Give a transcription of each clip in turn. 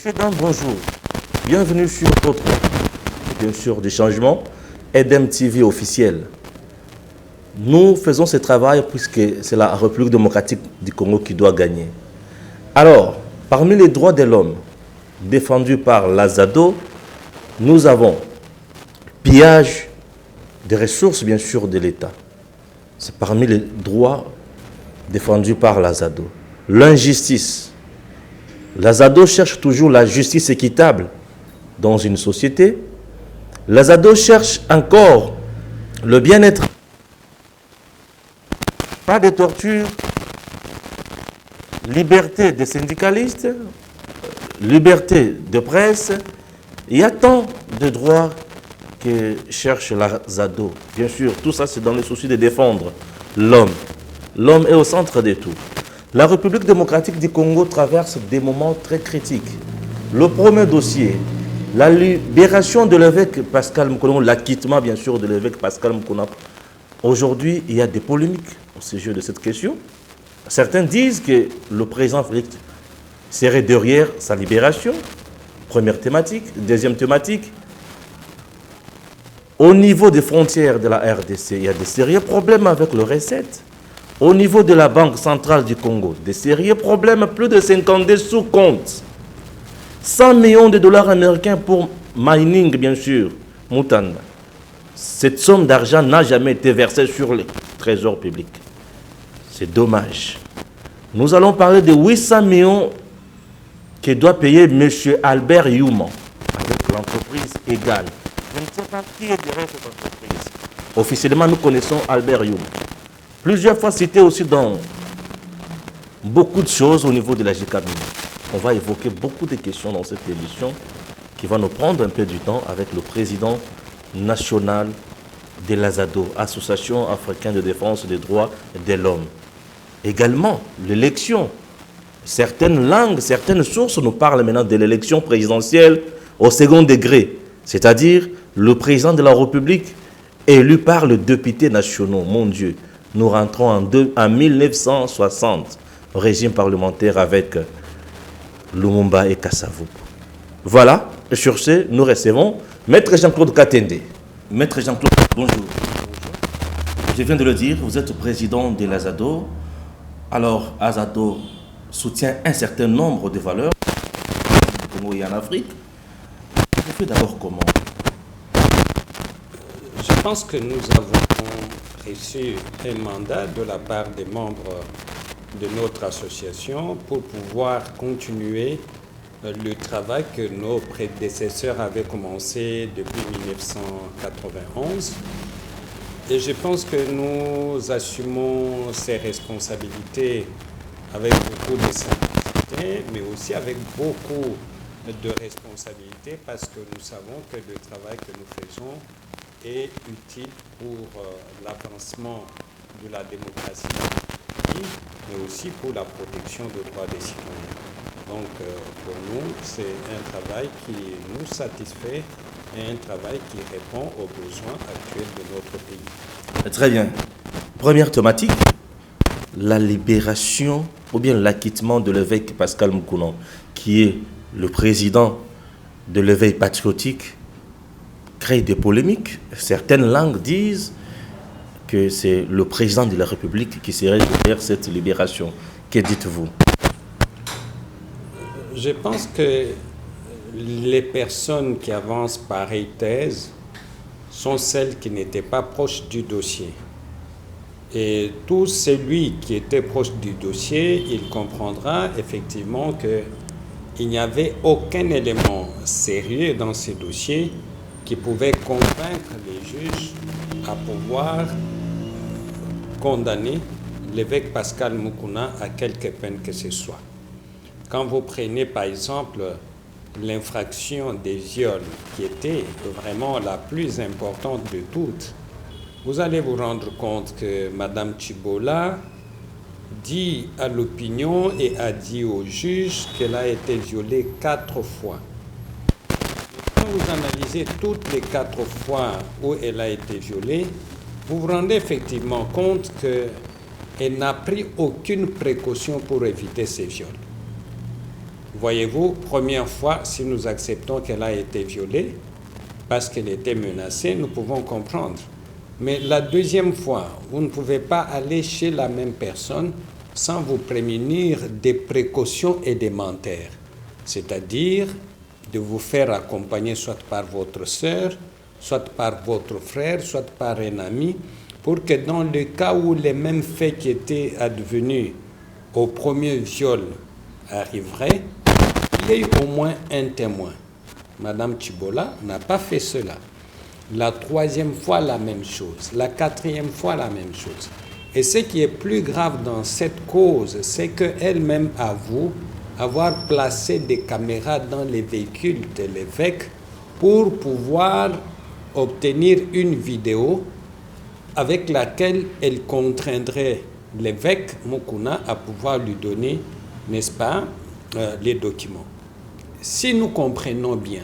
Monsieur Dan, bonjour. Bienvenue sur votre, bien sûr, des changements, EDEM TV officiel. Nous faisons ce travail puisque c'est la République démocratique du Congo qui doit gagner. Alors, parmi les droits de l'homme défendus par l'Azado, nous avons pillage des ressources, bien sûr, de l'État. C'est parmi les droits défendus par l'Azado. L'injustice. L'Azado cherche toujours la justice équitable dans une société. L'Azado cherche encore le bien-être. Pas de torture, liberté des syndicalistes, liberté de presse. Il y a tant de droits que cherche l'Azado. Bien sûr, tout ça c'est dans le souci de défendre l'homme. L'homme est au centre de tout. La République démocratique du Congo traverse des moments très critiques. Le premier dossier, la libération de l'évêque Pascal Moukouna, l'acquittement bien sûr de l'évêque Pascal Moukouna. Aujourd'hui, il y a des polémiques au sujet de cette question. Certains disent que le président Félix serait derrière sa libération. Première thématique. Deuxième thématique, au niveau des frontières de la RDC, il y a des sérieux problèmes avec le recette. Au niveau de la Banque centrale du Congo, des sérieux problèmes, plus de 52 sous-comptes. 100 millions de dollars américains pour mining, bien sûr, Moutanda. Cette somme d'argent n'a jamais été versée sur le trésor public. C'est dommage. Nous allons parler de 800 millions que doit payer M. Albert Youman avec l'entreprise égale. Je ne sais pas qui est derrière cette entreprise. Officiellement, nous connaissons Albert Youman. Plusieurs fois cité aussi dans beaucoup de choses au niveau de la GCAB. On va évoquer beaucoup de questions dans cette émission qui va nous prendre un peu du temps avec le président national de l'Azado, Association africaine de défense des droits de l'homme. Également, l'élection. Certaines langues, certaines sources nous parlent maintenant de l'élection présidentielle au second degré, c'est-à-dire le président de la République élu par les députés nationaux. Mon Dieu, nous rentrons en 1960, régime parlementaire avec Lumumba et Kasavubu. Voilà, et sur ce, nous recevons Maître Jean-Claude Katende. Maître Jean-Claude, bonjour. Je viens de le dire, vous êtes président de l'Azado. Alors, Azado soutient un certain nombre de valeurs au Congo et en Afrique. Vous faites d'abord comment? Je pense que nous avons reçu un mandat de la part des membres de notre association pour pouvoir continuer le travail que nos prédécesseurs avaient commencé depuis 1991. Et je pense que nous assumons ces responsabilités avec beaucoup de simplicité, mais aussi avec beaucoup de responsabilité parce que nous savons que le travail que nous faisons est utile pour l'avancement de la démocratie, mais aussi pour la protection des droits des citoyens. Donc pour nous, c'est un travail qui nous satisfait et un travail qui répond aux besoins actuels de notre pays. Très bien. Première thématique, la libération ou bien l'acquittement de l'évêque Pascal Moukouna, qui est le président de l'éveil patriotique, crée des polémiques. Certaines langues disent que c'est le président de la République qui serait derrière cette libération. Que dites-vous? Je pense que les personnes qui avancent pareille thèse sont celles qui n'étaient pas proches du dossier. Et tout celui qui était proche du dossier, il comprendra effectivement qu'il n'y avait aucun élément sérieux dans ce dossier qui pouvait convaincre les juges à pouvoir condamner l'évêque Pascal Moukouna à quelque peine que ce soit. Quand vous prenez par exemple l'infraction des viols, qui était vraiment la plus importante de toutes, vous allez vous rendre compte que Mme Chibola dit à l'opinion et a dit au juge qu'elle a été violée 4 fois. Quand vous analysez toutes les 4 fois où elle a été violée, vous vous rendez effectivement compte qu'elle n'a pris aucune précaution pour éviter ces viols. Voyez-vous, première fois, si nous acceptons qu'elle a été violée, parce qu'elle était menacée, nous pouvons comprendre. Mais la deuxième fois, vous ne pouvez pas aller chez la même personne sans vous prémunir des précautions élémentaires, c'est-à-dire de vous faire accompagner soit par votre sœur, soit par votre frère, soit par un ami, pour que dans le cas où les mêmes faits qui étaient advenus au premier viol arriveraient, il y ait au moins un témoin. Madame Tchibola n'a pas fait cela. La troisième fois, la même chose. La quatrième fois, la même chose. Et ce qui est plus grave dans cette cause, c'est qu'elle-même avoue avoir placé des caméras dans les véhicules de l'évêque pour pouvoir obtenir une vidéo avec laquelle elle contraindrait l'évêque Mukuna à pouvoir lui donner, n'est-ce pas, les documents. Si nous comprenons bien,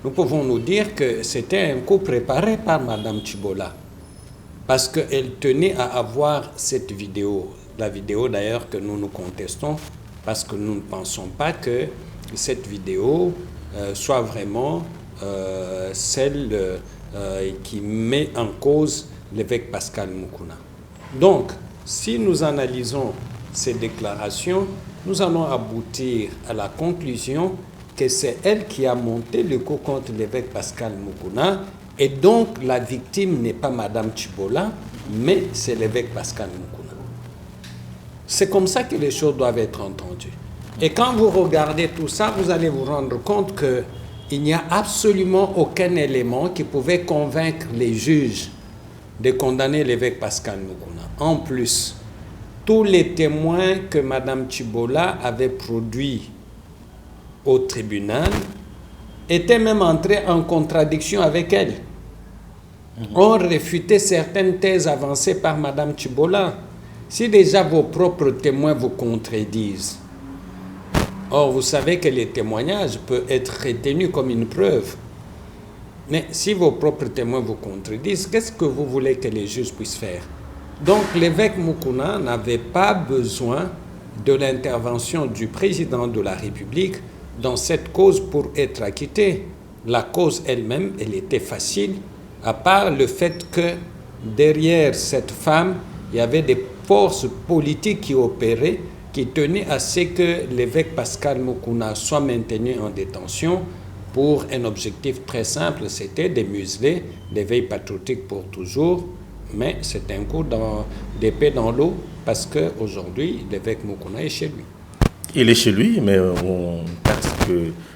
nous pouvons nous dire que c'était un coup préparé par Madame Tchibola, parce qu'elle tenait à avoir cette vidéo. La vidéo d'ailleurs que nous contestons, parce que nous ne pensons pas que cette vidéo soit vraiment celle qui met en cause l'évêque Pascal Mukuna. Donc, si nous analysons ces déclarations, nous allons aboutir à la conclusion que c'est elle qui a monté le coup contre l'évêque Pascal Mukuna, et donc la victime n'est pas Madame Tchibola, mais c'est l'évêque Pascal Mukuna. C'est comme ça que les choses doivent être entendues. Et quand vous regardez tout ça, vous allez vous rendre compte qu'il n'y a absolument aucun élément qui pouvait convaincre les juges de condamner l'évêque Pascal Mukuna. En plus, tous les témoins que Madame Tchibola avait produits au tribunal étaient même entrés en contradiction avec elle. On réfutait certaines thèses avancées par Madame Tchibola. Si déjà vos propres témoins vous contredisent, or vous savez que les témoignages peuvent être retenus comme une preuve, mais si vos propres témoins vous contredisent, qu'est-ce que vous voulez que les juges puissent faire? Donc l'évêque Mukuna n'avait pas besoin de l'intervention du président de la République dans cette cause pour être acquitté. La cause elle-même, elle était facile, à part le fait que derrière cette femme, il y avait des forces politiques qui opéraient, qui tenaient à ce que l'évêque Pascal Mukuna soit maintenu en détention pour un objectif très simple, c'était de museler l'éveil patriotique pour toujours. Mais c'est un coup d'épée dans l'eau, parce qu'aujourd'hui, l'évêque Mukuna est chez lui. Il est chez lui, mais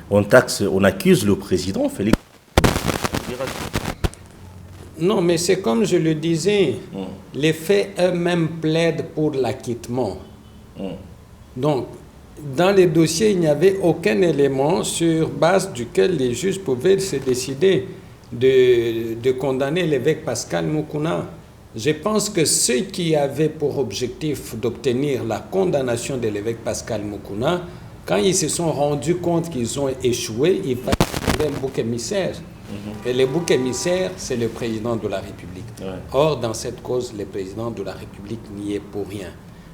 on accuse le président Félix. Non, mais c'est comme je le disais, les faits eux-mêmes plaident pour l'acquittement. Donc, dans les dossiers, il n'y avait aucun élément sur base duquel les juges pouvaient se décider de condamner l'évêque Pascal Mukuna. Je pense que ceux qui avaient pour objectif d'obtenir la condamnation de l'évêque Pascal Mukuna, quand ils se sont rendus compte qu'ils ont échoué, ils faisaient un bouc émissaire. Et le bouc émissaire, c'est le président de la République. Ouais. Or, dans cette cause, le président de la République n'y est pour rien.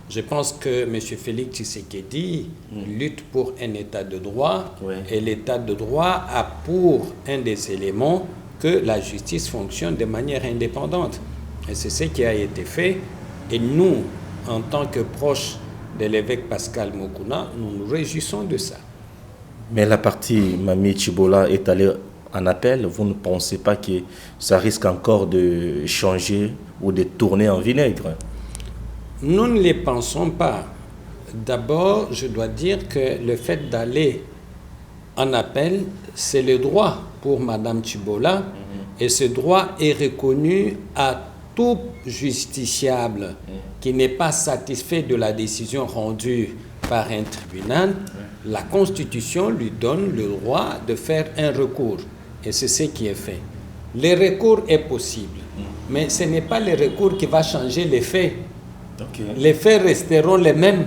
Je pense que M. Félix Tshisekedi lutte pour un état de droit, et l'état de droit a pour un des éléments que la justice fonctionne de manière indépendante. Et c'est ce qui a été fait. Et nous, en tant que proches de l'évêque Pascal Mukuna, nous nous réjouissons de ça. Mais la partie Mamie Tchibola est allée en appel. Vous ne pensez pas que ça risque encore de changer ou de tourner en vinaigre? Nous ne les pensons pas. D'abord, je dois dire que le fait d'aller en appel, c'est le droit pour Madame Tchibola. Et ce droit est reconnu à tout justiciable qui n'est pas satisfait de la décision rendue par un tribunal. La Constitution lui donne le droit de faire un recours. Et c'est ce qui est fait. Le recours est possible, mais ce n'est pas le recours qui va changer les faits. Les faits resteront les mêmes.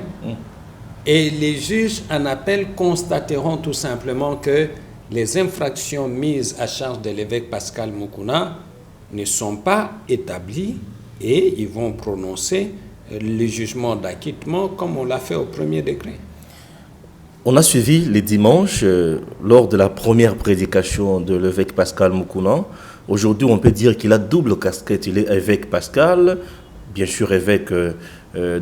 Et les juges en appel constateront tout simplement que les infractions mises à charge de l'évêque Pascal Mukuna ne sont pas établies, et ils vont prononcer le jugement d'acquittement comme on l'a fait au premier degré. On a suivi les dimanches, lors de la première prédication de l'évêque Pascal Mukuna. Aujourd'hui, on peut dire qu'il a double casquette. Il est évêque Pascal, bien sûr évêque de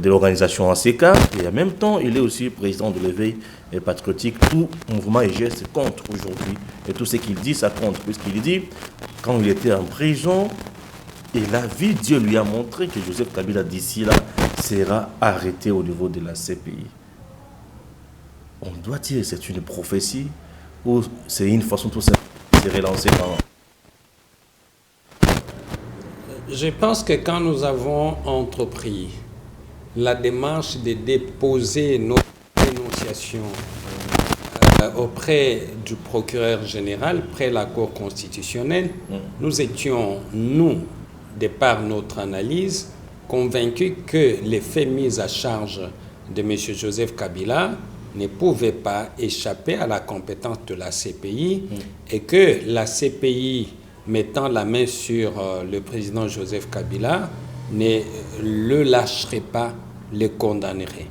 l'organisation ACK, et en même temps, il est aussi président de l'éveil patriotique. Tout mouvement et geste compte aujourd'hui. Et tout ce qu'il dit, ça compte, puisqu'il dit, quand il était en prison, il a vu, Dieu lui a montré que Joseph Kabila d'ici là sera arrêté au niveau de la CPI. On doit dire que c'est une prophétie ou c'est une façon tout simplement de se relancer dans... Je pense que quand nous avons entrepris la démarche de déposer notre dénonciation auprès du procureur général, près la Cour constitutionnelle, nous étions, nous, de par notre analyse, convaincus que les faits mis à charge de M. Joseph Kabila ne pouvaient pas échapper à la compétence de la CPI et que la CPI, mettant la main sur le président Joseph Kabila, ne le lâcherait pas, le condamnerait.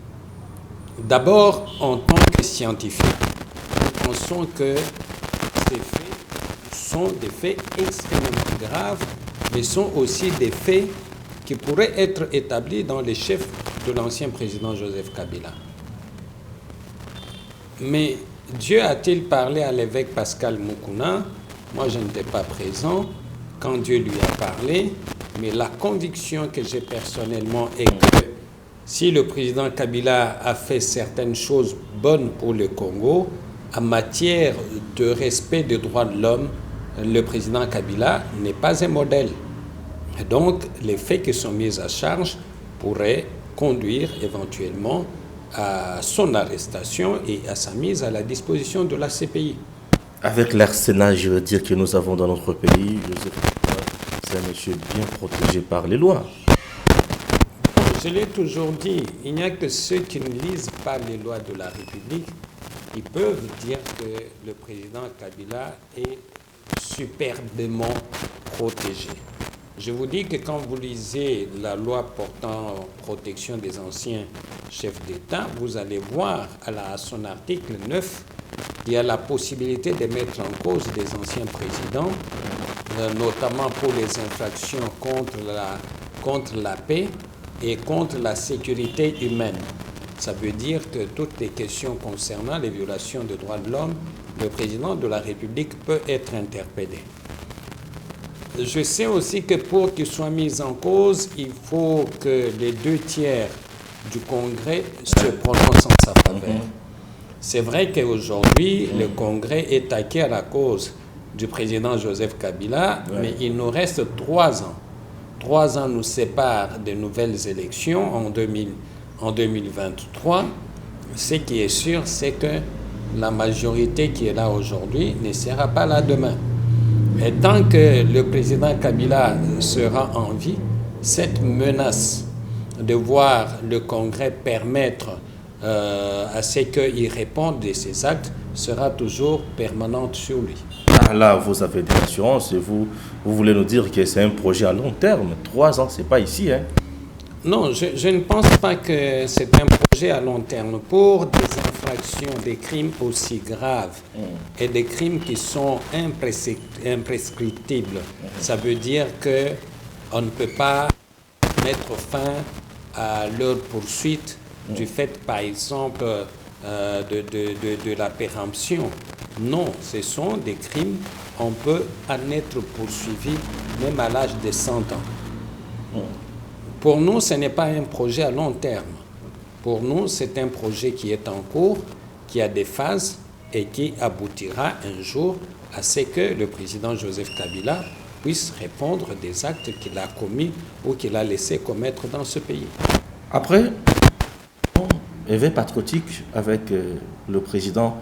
D'abord, en tant que scientifique, nous pensons que ces faits sont des faits extrêmement graves, mais sont aussi des faits qui pourraient être établis dans les chefs de l'ancien président Joseph Kabila. Mais Dieu a-t-il parlé à l'évêque Pascal Mukuna? Moi, je n'étais pas présent quand Dieu lui a parlé, mais la conviction que j'ai personnellement est que si le président Kabila a fait certaines choses bonnes pour le Congo, en matière de respect des droits de l'homme, le président Kabila n'est pas un modèle. Et donc, les faits qui sont mis à charge pourraient conduire éventuellement à son arrestation et à sa mise à la disposition de la CPI. Avec l'arsenal juridique que nous avons dans notre pays, c'est un monsieur bien protégé par les lois. Je l'ai toujours dit, il n'y a que ceux qui ne lisent pas les lois de la République qui peuvent dire que le président Kabila est superbement protégé. Je vous dis que quand vous lisez la loi portant protection des anciens chefs d'État, vous allez voir à son article 9, il y a la possibilité de mettre en cause des anciens présidents, notamment pour les infractions contre la paix et contre la sécurité humaine. Ça veut dire que toutes les questions concernant les violations des droits de l'homme, le président de la République peut être interpellé. Je sais aussi que pour qu'il soit mis en cause, il faut que les 2/3 du Congrès se prononcent en sa faveur. C'est vrai qu'aujourd'hui, le Congrès est acquis à la cause du président Joseph Kabila, mais il nous reste 3 ans. 3 ans nous séparent de nouvelles élections en 2023. Ce qui est sûr, c'est que la majorité qui est là aujourd'hui ne sera pas là demain. Et tant que le président Kabila sera en vie, cette menace de voir le Congrès permettre à ce qu'il réponde de ses actes sera toujours permanente sur lui. Ah là, vous avez des assurances et vous voulez nous dire que c'est un projet à long terme. 3 ans, c'est pas ici, hein? Non, je ne pense pas que c'est un projet à long terme. Pour des infractions, des crimes aussi graves et des crimes qui sont imprescriptibles, ça veut dire qu'on ne peut pas mettre fin à leur poursuite du fait, par exemple, de la péremption. Non, ce sont des crimes, on peut en être poursuivi même à l'âge de 100 ans. Pour nous, ce n'est pas un projet à long terme. Pour nous, c'est un projet qui est en cours, qui a des phases et qui aboutira un jour à ce que le président Joseph Kabila puisse répondre des actes qu'il a commis ou qu'il a laissé commettre dans ce pays. Après, éveil patriotique avec le président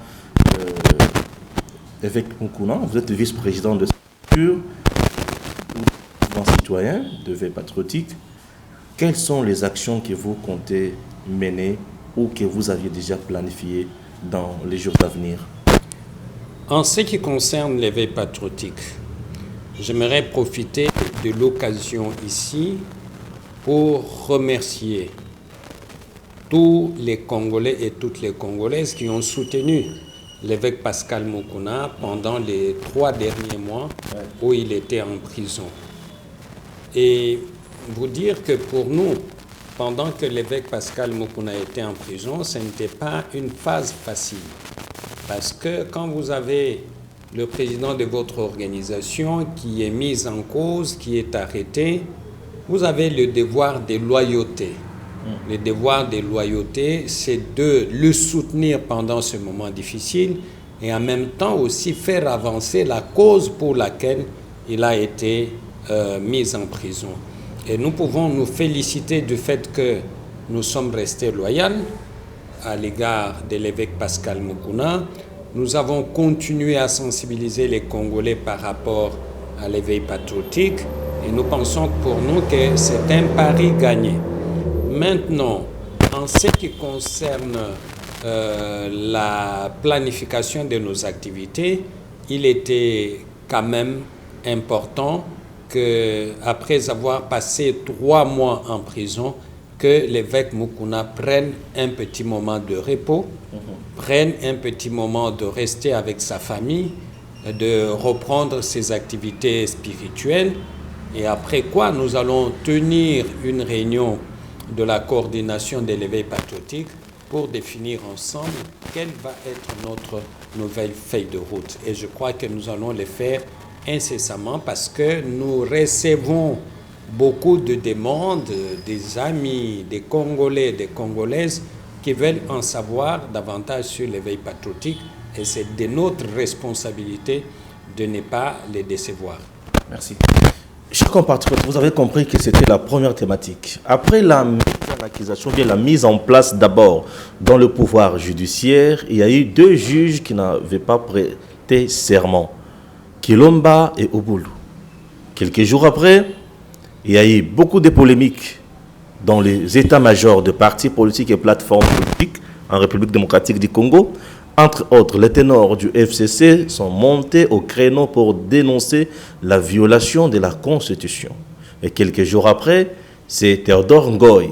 évêque Mukuna, vous êtes le vice-président de structure, citoyen de veille patriotique. Quelles sont les actions que vous comptez mener ou que vous aviez déjà planifiées dans les jours à venir? En ce qui concerne l'éveil patriotique, j'aimerais profiter de l'occasion ici pour remercier tous les Congolais et toutes les Congolaises qui ont soutenu l'évêque Pascal Mukuna pendant les 3 derniers mois où il était en prison. Et vous dire que pour nous, pendant que l'évêque Pascal Mukuna était en prison, ce n'était pas une phase facile. Parce que quand vous avez le président de votre organisation qui est mis en cause, qui est arrêté, vous avez le devoir de loyauté. Le devoir de loyauté, c'est de le soutenir pendant ce moment difficile et en même temps aussi faire avancer la cause pour laquelle il a été mis en prison. Et nous pouvons nous féliciter du fait que nous sommes restés loyaux à l'égard de l'évêque Pascal Mukuna. Nous avons continué à sensibiliser les Congolais par rapport à l'éveil patriotique et nous pensons pour nous que c'est un pari gagné. Maintenant, en ce qui concerne la planification de nos activités, il était quand même important qu'après avoir passé 3 mois en prison, que l'évêque Mukuna prenne un petit moment de repos, prenne un petit moment de rester avec sa famille, de reprendre ses activités spirituelles, et après quoi nous allons tenir une réunion de la coordination de l'éveil patriotique pour définir ensemble quelle va être notre nouvelle feuille de route. Et je crois que nous allons le faire incessamment parce que nous recevons beaucoup de demandes des amis, des Congolais, des Congolaises qui veulent en savoir davantage sur l'éveil patriotique et c'est de notre responsabilité de ne pas les décevoir. Merci. Chers compatriotes, vous avez compris que c'était la première thématique. Après la mise en accusation, bien la mise en place d'abord dans le pouvoir judiciaire, il y a eu 2 juges qui n'avaient pas prêté serment, Kilomba et Oboulou. Quelques jours après, il y a eu beaucoup de polémiques dans les états-majors de partis politiques et plateformes politiques en République démocratique du Congo. Entre autres, les ténors du FCC sont montés au créneau pour dénoncer la violation de la Constitution. Et quelques jours après, c'est Théodore Ngoy,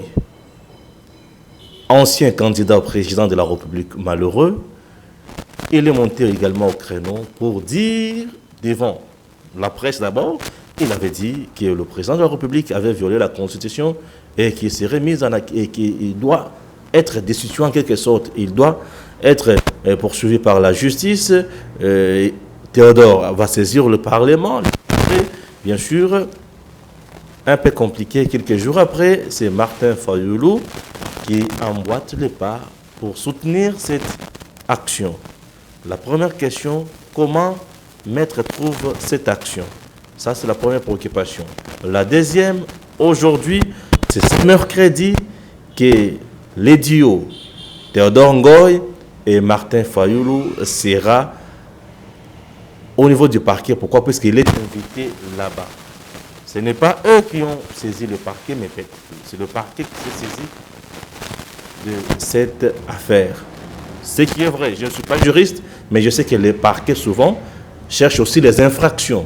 ancien candidat au président de la République malheureux. Il est monté également au créneau pour dire, devant la presse d'abord, il avait dit que le président de la République avait violé la Constitution et qu'il serait mis en et qu'il doit être destitué en quelque sorte. Il doit être poursuivi par la justice. Théodore va saisir le Parlement. Bien sûr, un peu compliqué. Quelques jours après, c'est Martin Fayoulou qui emboîte les pas pour soutenir cette action. La première question, comment Maître trouve cette action? Ça, c'est la première préoccupation. La deuxième, aujourd'hui, c'est ce mercredi que les duos Théodore Ngoy et Martin Fayoulou sera au niveau du parquet. Pourquoi? Parce qu'il est invité là-bas. Ce n'est pas eux qui ont saisi le parquet, mais c'est le parquet qui s'est saisi de cette affaire. Ce qui est vrai, je ne suis pas juriste, mais je sais que les parquets souvent cherchent aussi les infractions.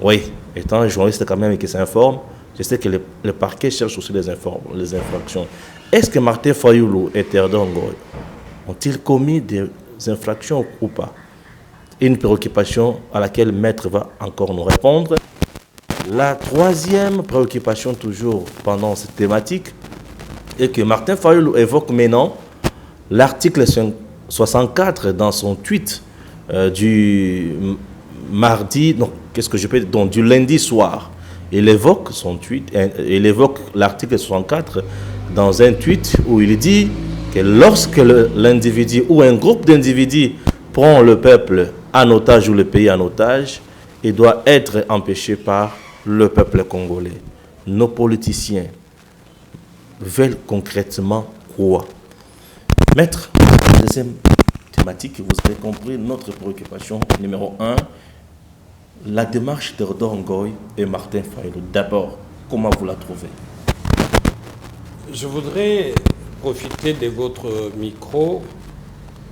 Oui, étant journaliste quand même et qui s'informe, je sais que le parquet cherche aussi les infractions. Est-ce que Martin Fayoulou et Théodore Ngoy ont-ils commis des infractions ou pas? Une préoccupation à laquelle Maître va encore nous répondre. La troisième préoccupation, toujours pendant cette thématique, est que Martin Fayoulou évoque maintenant l'article 64 dans son tweet du mardi, non, qu'est-ce que je peux dire, donc du lundi soir. Il évoque son tweet, il évoque l'article 64 dans un tweet où il dit que lorsque l'individu ou un groupe d'individus prend le peuple en otage ou le pays en otage, il doit être empêché par le peuple congolais. Nos politiciens veulent concrètement quoi? Maître, deuxième thématique, vous avez compris notre préoccupation numéro 1, la démarche de Théodore Ngoy et Martin Fayoulou. D'abord, comment vous la trouvez? Je voudrais profiter de votre micro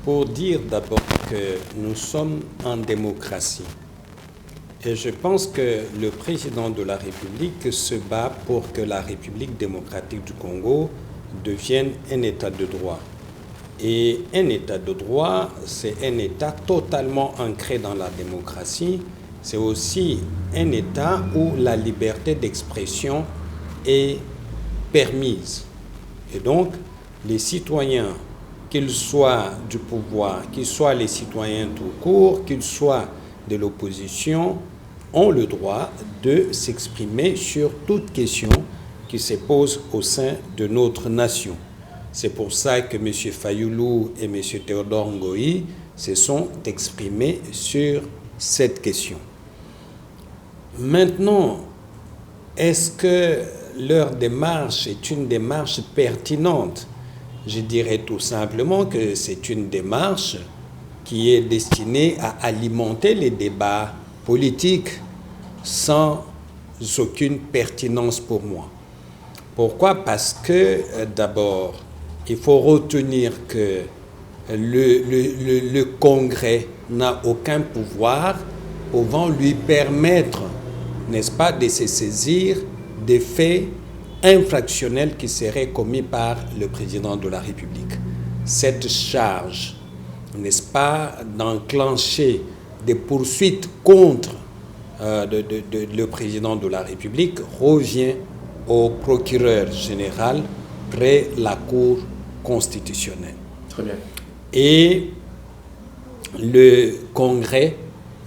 pour dire d'abord que nous sommes en démocratie. Et je pense que le président de la République se bat pour que la République démocratique du Congo devienne un État de droit. Et un État de droit, c'est un État totalement ancré dans la démocratie. C'est aussi un État où la liberté d'expression est permise. Et donc, les citoyens, qu'ils soient du pouvoir, qu'ils soient les citoyens tout court, qu'ils soient de l'opposition, ont le droit de s'exprimer sur toute question qui se pose au sein de notre nation. C'est pour ça que M. Fayulu et M. Théodore Ngoï se sont exprimés sur cette question. Maintenant, est-ce que leur démarche est une démarche pertinente? Je dirais tout simplement que c'est une démarche qui est destinée à alimenter les débats politiques sans aucune pertinence pour moi. Pourquoi? Parce que d'abord, il faut retenir que le Congrès n'a aucun pouvoir pouvant lui permettre, n'est-ce pas, de se saisir des faits infractionnels qui seraient commis par le président de la République. Cette charge, n'est-ce pas, d'enclencher des poursuites contre le président de la République revient au procureur général près la Cour constitutionnelle. Très bien. Et le Congrès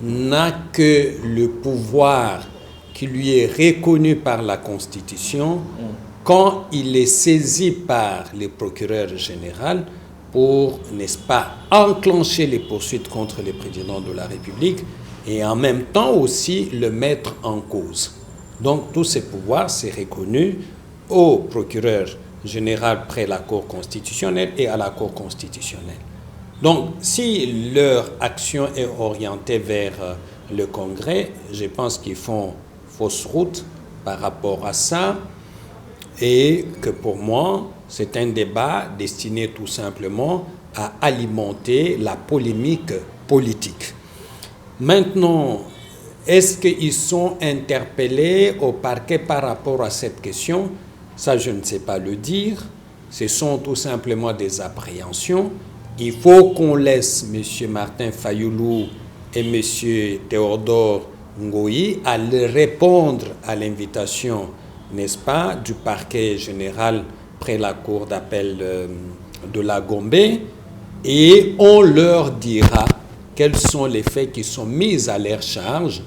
n'a que le pouvoir qui lui est reconnu par la Constitution quand il est saisi par le procureur général pour, n'est-ce pas, enclencher les poursuites contre le président de la République et en même temps aussi le mettre en cause. Donc tous ces pouvoirs, c'est reconnu au procureur général près la Cour constitutionnelle et à la Cour constitutionnelle. Donc si leur action est orientée vers le Congrès, je pense qu'ils font fausse route par rapport à ça et que pour moi, c'est un débat destiné tout simplement à alimenter la polémique politique. Maintenant, est-ce qu'ils sont interpellés au parquet par rapport à cette question? Ça, je ne sais pas le dire. Ce sont tout simplement des appréhensions. Il faut qu'on laisse M. Martin Fayulu et M. Théodore Ngoï à répondre à l'invitation, n'est-ce pas, du parquet général près la cour d'appel de la Gombe, et on leur dira quels sont les faits qui sont mis à leur charge,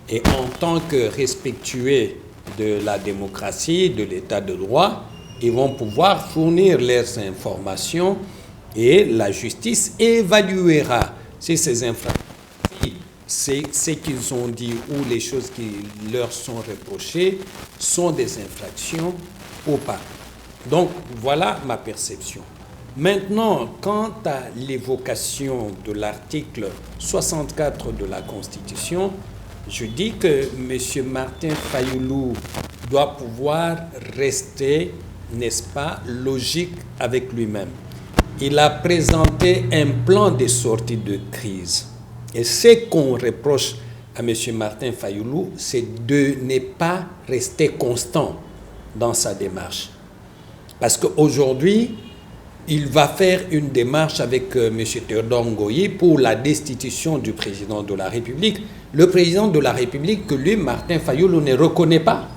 et en tant que respectueux de la démocratie, de l'état de droit, ils vont pouvoir fournir leurs informations et la justice évaluera si ces infractions, si ce qu'ils ont dit ou les choses qui leur sont reprochées sont des infractions ou pas. Donc voilà ma perception. Maintenant, quant à l'évocation de l'article 64 de la Constitution, je dis que M. Martin Fayulu doit pouvoir rester, n'est-ce pas, logique avec lui-même. Il a présenté un plan de sortie de crise. Et ce qu'on reproche à M. Martin Fayulu, c'est de ne pas rester constant dans sa démarche. Parce qu'aujourd'hui, il va faire une démarche avec M. Théodore Ngoï pour la destitution du président de la République. Le président de la République que lui, Martin Fayulu, ne reconnaît pas.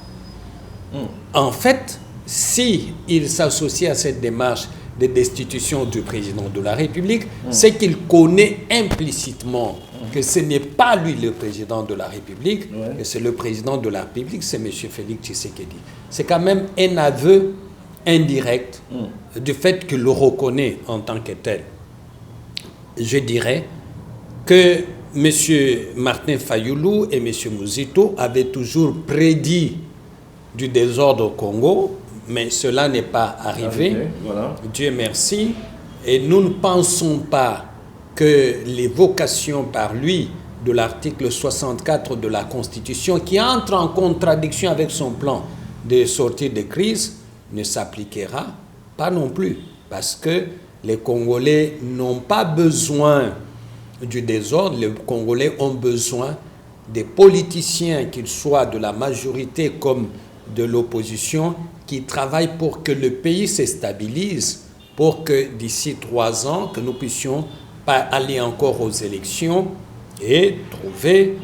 En fait, s'il s'associe à cette démarche de destitution du président de la République, c'est qu'il connaît implicitement que ce n'est pas lui le président de la République, que c'est le président de la République, c'est M. Félix Tshisekedi. C'est quand même un aveu indirect du fait qu'il le reconnaît en tant que tel. Je dirais que M. Martin Fayulu et M. Muzito avaient toujours prédit du désordre au Congo, mais cela n'est pas arrivé. Voilà. Dieu merci. Et nous ne pensons pas que l'évocation par lui de l'article 64 de la Constitution, qui entre en contradiction avec son plan de sortie de crise, ne s'appliquera pas non plus. Parce que les Congolais n'ont pas besoin du désordre, les Congolais ont besoin des politiciens, qu'ils soient de la majorité comme de l'opposition qui travaillent pour que le pays se stabilise, pour que d'ici 3 ans, que nous puissions pas aller encore aux élections et trouver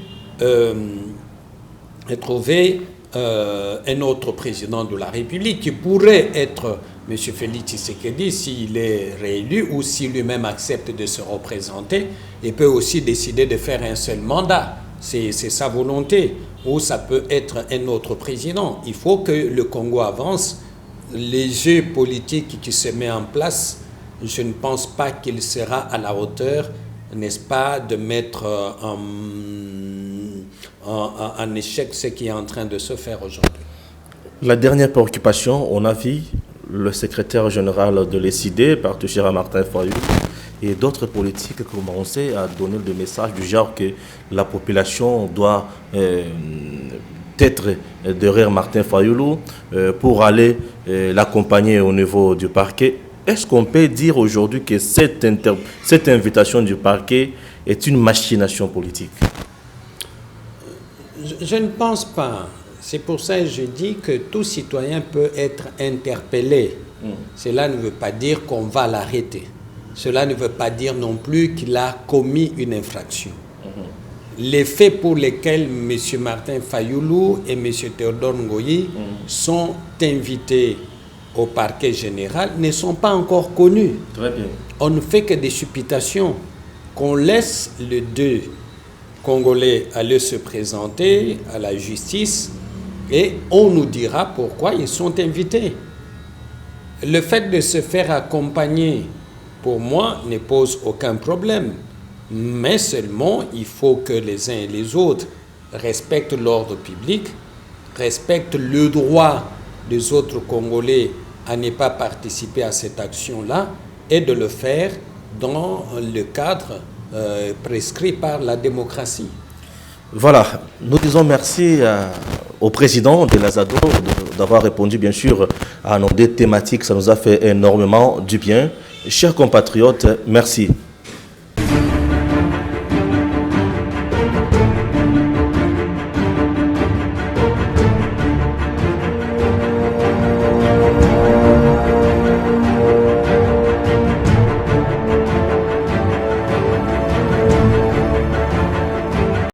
un autre président de la République qui pourrait être M. Félix Tshisekedi s'il est réélu ou s'il lui-même accepte de se représenter. Il peut aussi décider de faire un seul mandat. C'est sa volonté. Ou ça peut être un autre président. Il faut que le Congo avance. Les jeux politiques qui se mettent en place, je ne pense pas qu'il sera à la hauteur, n'est-ce pas, de mettre en échec ce qui est en train de se faire aujourd'hui. La dernière préoccupation, on a vu le secrétaire général de l'ECD, Barthélémy Martin Fayulu, et d'autres politiques commençaient à donner des messages du genre que la population doit être derrière Martin Fayulu pour aller l'accompagner au niveau du parquet. Est-ce qu'on peut dire aujourd'hui que cette invitation du parquet est une machination politique? Je ne pense pas. C'est pour ça que je dis que tout citoyen peut être interpellé. Cela ne veut pas dire qu'on va l'arrêter. Cela ne veut pas dire non plus qu'il a commis une infraction. Les faits pour lesquels M. Martin Fayulu et M. Théodore Ngoyi sont invités au parquet général ne sont pas encore connus. Très bien. On ne fait que des supputations. Qu'on laisse les deux Congolais aller se présenter à la justice et on nous dira pourquoi ils sont invités. Le fait de se faire accompagner, pour moi, ne pose aucun problème. Mais seulement, il faut que les uns et les autres respectent l'ordre public, respectent le droit des autres Congolais à ne pas participer à cette action-là et de le faire dans le cadre prescrit par la démocratie. Voilà, nous disons merci au président de l'Azado d'avoir répondu bien sûr à nos deux thématiques. Ça nous a fait énormément du bien. Chers compatriotes, merci.